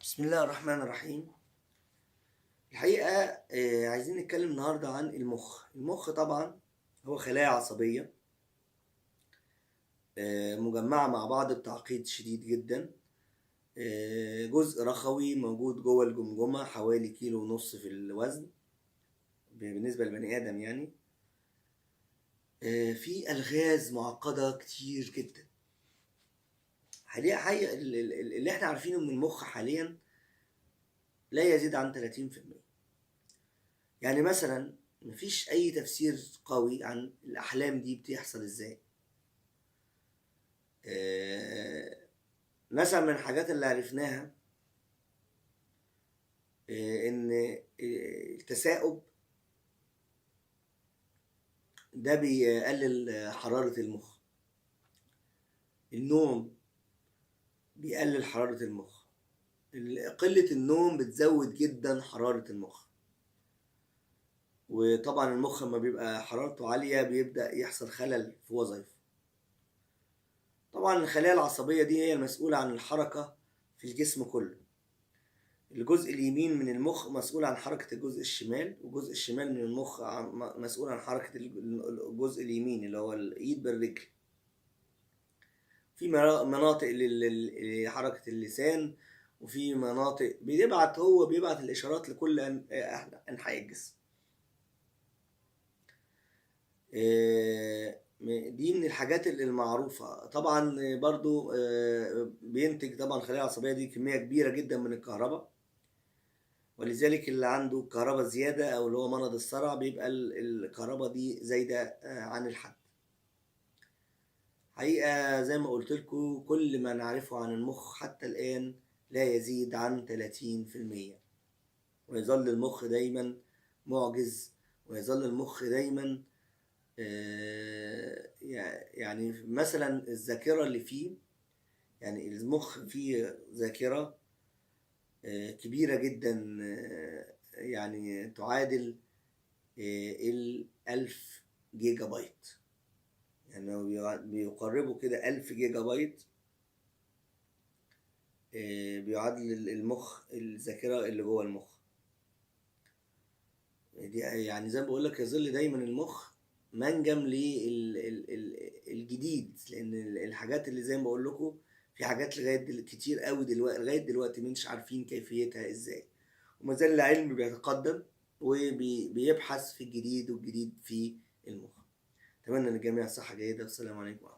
بسم الله الرحمن الرحيم. الحقيقة عايزين نتكلم النهاردة عن المخ. المخ طبعا هو خلايا عصبية مجمعة مع بعض بتعقيد شديد جدا. جزء رخوي موجود جوه الجمجمة حوالي 1.5 كيلو في الوزن بالنسبة للبني آدم يعني. في ألغاز معقدة كتير جدا. حقيقة اللي احنا عارفينه من المخ حاليا لا يزيد عن 30%. يعني مثلا مفيش أي تفسير قوي عن الأحلام دي بتحصل إزاي. مثلا من الحاجات اللي عرفناها إن التثاؤب ده بيقلل حرارة المخ. النوم بيقلل حرارة المخ. قلة النوم بتزود جدا حرارة المخ. وطبعا المخ لما بيبقى حرارته عالية بيبدأ يحصل خلل في وظائفه. طبعا الخلايا العصبية دي هي المسؤولة عن الحركة في الجسم كله. الجزء اليمين من المخ مسؤول عن حركة الجزء الشمال، والجزء الشمال من المخ مسؤول عن حركة الجزء اليمين اللي هو الإيد بالرجل. في مناطق لحركة اللسان، وفي مناطق هو بيبعت الإشارات لكل أنحاء الجسم. دي من الحاجات المعروفة. طبعا برضو بينتج طبعا الخلايا العصبية دي كمية كبيرة جدا من الكهرباء، ولذلك اللي عنده كهرباء زيادة أو اللي هو مرض الصرع بيبقى الكهرباء دي زايدة عن الحد. حقيقة زي ما قلت لكم كل ما نعرفه عن المخ حتى الآن لا يزيد عن 30%. ويظل المخ دايما معجز، ويظل المخ دايما يعني مثلا الذاكرة اللي فيه، يعني المخ فيه ذاكرة كبيرة جدا، يعني تعادل 1000 جيجا بايت. يعني بيقربوا كده 1000 جيجا بايت. بيعادل المخ الذاكرة اللي جوه المخ دي. يعني زي ما بقول لك يظل دايما المخ منجم للجديد، لأن الحاجات اللي زي ما بقول لكم في حاجات لغاية كتير قوي دلوقتي لغاية دلوقتي مش عارفين كيفيتها ازاي، وما زال العلم بيتقدم وبيبحث في الجديد والجديد في المخ. أتمنى للجميع صحة جيدة، والسلام عليكم ورحمة الله.